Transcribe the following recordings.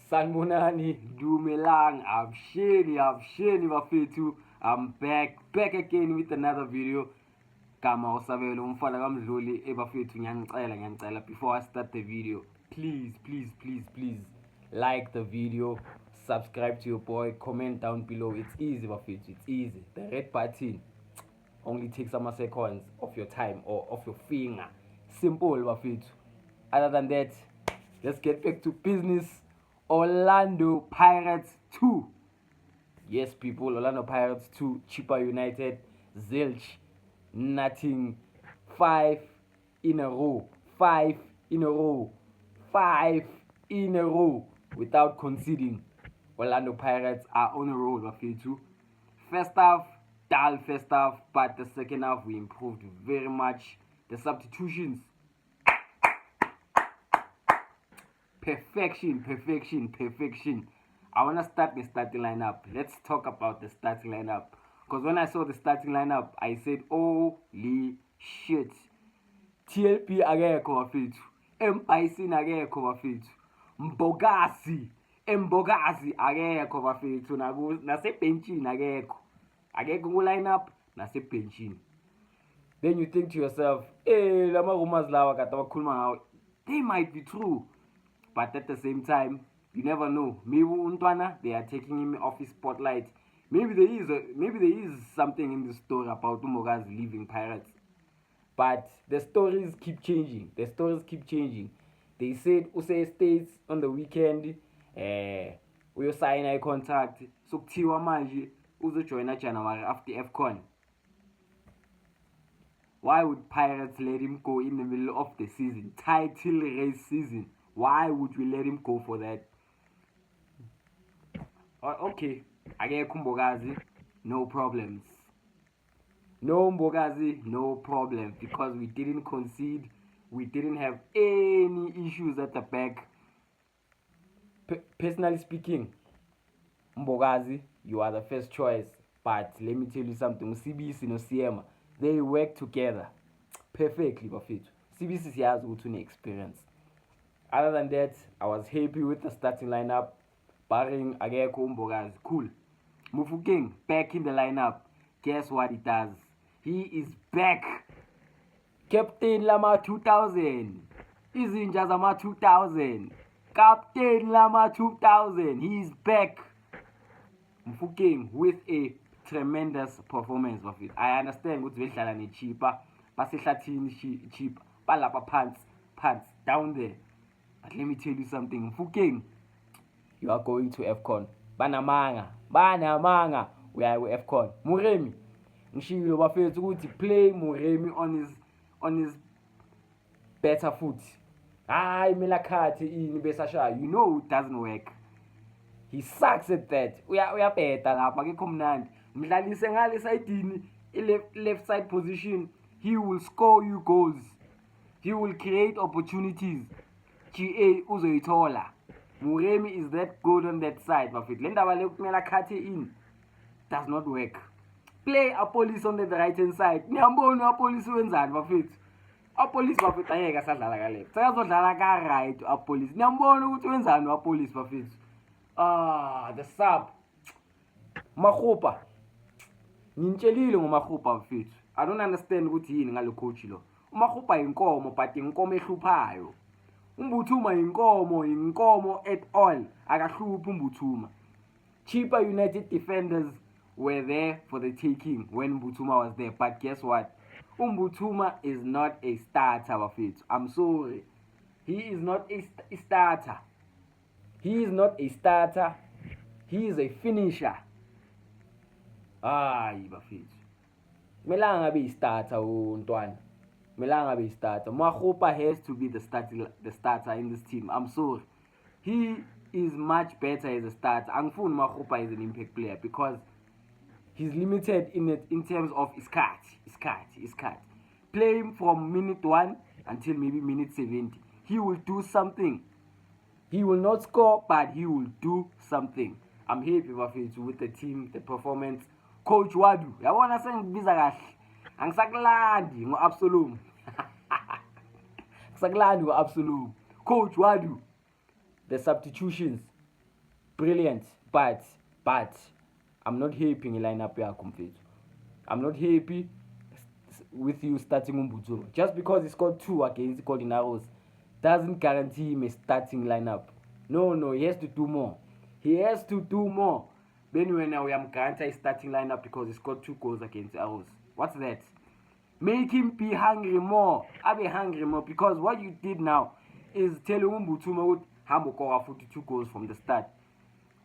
Sanbonani, Dumelang, Absheni bafethu. I'm back again with another video. Kama usabelo umfana kamdluli ebafethu ngiyanicela before I start the video. Please like the video, subscribe to your boy, comment down below. It's easy bafethu, it's easy. The red button only takes some seconds of your time or of your finger. Simple bafethu. Other than that, let's get back to business. Orlando Pirates 2. Yes, people, Orlando Pirates 2. Chippa United, zilch, nothing. 5 in a row. 5 in a row. 5 in a row without conceding. Orlando Pirates are on a roll, Bafethu. First half, dull first half, but the second half we improved very much. The substitutions, perfection. I want to start the starting lineup. Let's talk about the starting lineup. Because when I saw the starting lineup, I said, holy shit. TLP akekho bafethu. Mbison akekho bafethu. Mbogazi akekho bafethu. Nasebenchini akekho. Akekho ku lineup nasebenchini. Then you think to yourself, lama rumors lawa kade bakhuluma ngawo, they might be true. But at the same time, you never know. Maybe Untwana, they are taking him off his spotlight. Maybe there is something in the story about Umogazi leaving Pirates. But the stories keep changing. They said Use stays on the weekend. We sign a contract. So kuthiwa manje uzojoina January after AFCON. Why would Pirates let him go in the middle of the season? Title race season. Why would we let him go for that? Okay, akekho Mbogazi, no problems. No Mbogazi, no problems, because we didn't concede. We didn't have any issues at the back. Personally speaking, Mbogazi, you are the first choice. But let me tell you something. CBC no CM, they work together perfectly. Bafethu. CBC has good experience. Other than that, I was happy with the starting lineup, barring Ageko Mbogazi. Cool. Mufokeng back in the lineup. Guess what he does? He is back. Captain Lama 2000. Izinja Zama 2000. Captain Lama 2000. He is back. Mufokeng with a tremendous performance of it. I understand what Vedlala ni cheaper. Pasehlathini cheap. Palapa pants down there. But let me tell you something, Mufokeng, you are going to AFCON. Banamanga, we are with AFCON. Muremi, ngishilo bafethu ukuthi play Muremi on his better foot. Hayi Melakhathi ini besashaya. You know it doesn't work. He sucks at that. Uyabheda lapha akekho mnandi. Mdlalise ngale side left side position. He will score you goals. He will create opportunities. GA uzoyithola. Muremi is that good on that side, bafethu. Le ndaba le kumela khathe in does not work. Play a police on the right hand side. Niyambona apolice wenzani bafethu. Apolice bafethu ayeke asadlala ka left. Sekazodlala ka right apolice. Niyambona ukuthi wenzani apolice bafethu. The sub. Makhupa. Ngitshelile ngomakhupa bafethu. I don't understand ukuthi yini ngalo coach lo. Umakhupa inkomo but inkomo ehluphayo. Umbuthuma inkomo at all. Akahluphi umbuthuma. Chippa United defenders were there for the taking when Mbuthuma was there. But guess what? Umbuthuma is not a starter, bafethu. I'm sorry. He is not a starter. He is a finisher. Bafethu. Melanga be starter untwana. Melanga be starter. Makhupa has to be the starter in this team. I'm sorry. He is much better as a starter. Angifuni Makhupa is an impact player because he's limited in terms of his cut. Play him from minute 1 until maybe minute 70. He will do something. He will not score, but he will do something. I'm happy with the team, the performance. Coach Wadu, yabona sengibiza kahle. Angisakulandi ngo-Absolom. Sakulandi ngo-Absolom. Coach Wadu, the substitutions. brilliant, but I'm not happy ngelineup yakho mfethu. I'm not happy with you starting Umbuturo. Just because he scored 2 against Golden Arrows doesn't guarantee him a starting lineup. No, he has to do more. He has to do more. Then when we am guaranteed starting lineup because he scored 2 goals against Arrows. What's that? Make him be hungry more. I be hungry more because what you did now is telling Umbutuma would hambo kora 42 goals from the start.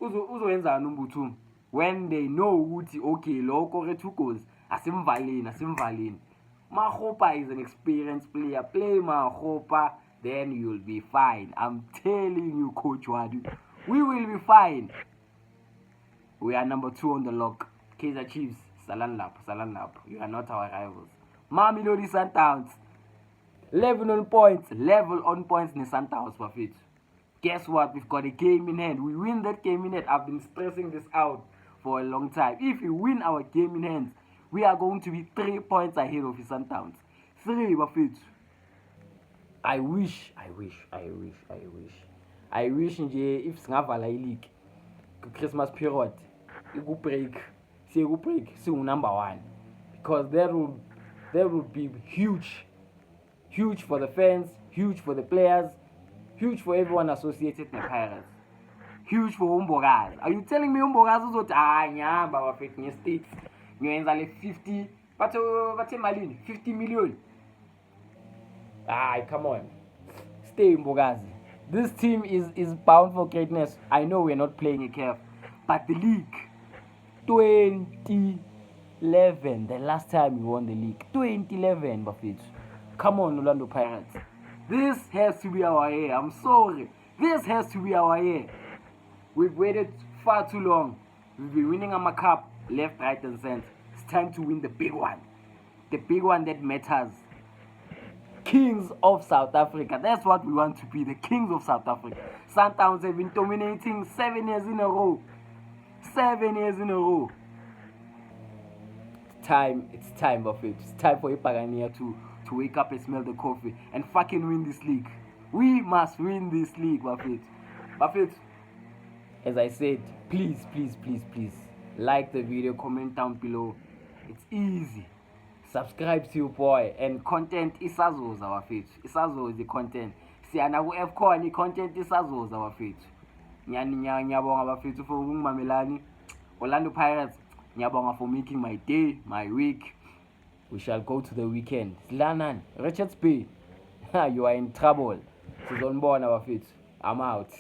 Uzo enza Umbutuma when they know okay, lo kore 2 goals. Asimvalini. Mahopa is an experienced player. Play Mahopa, then you'll be fine. I'm telling you, Coach Wadu, we will be fine. We are number 2 on the log. Kaizer Chiefs, Salan Lap. You are not our rivals. Mamelodi Sundowns, level on points in Sundowns, Buffett. Guess what? We've got a game in hand. We win that game in hand. I've been stressing this out for a long time. If we win our game in hand, we are going to be 3 points ahead of the Sundowns. 3, Buffett. I wish nje if singavala league Christmas period break number 1 because that would be huge for the fans, huge for the players, huge for everyone associated with the Pirates, huge for Umbogazi. Are you telling me Umbogazi uzothi nyamba bafethu nge-states ngiyenza le 50 bathe malini 50 million? Come on, stay Umbogazi. This team is bound for greatness. I know we're not playing a CAF, but the league 2011, the last time we won the league, 2011, Buffett. Come on, Orlando Pirates. This has to be our year. I'm sorry. This has to be our year. We've waited far too long. We've been winning our cup left, right, and center. It's time to win the big one. The big one that matters. Kings of South Africa. That's what we want to be. The Kings of South Africa. Sundowns have been dominating 7 years in a row. 7 years in a row. It's time, Buffett. It's time for Ipagania to wake up and smell the coffee and fucking win this league. We must win this league, Buffett. Buffett, as I said, please like the video, comment down below. It's easy. Subscribe to your boy, and content isazoza Buffett. Isazo is the content. Siyana ku F-Con content isazoza Buffett. Ngiyabonga Buffett for ukungimamelani. Orlando Pirates, ngiyabonga for making my day, my week. We shall go to the weekend. Slanan, Richards Bay, you are in trouble. Sizonibona Buffett. I'm out.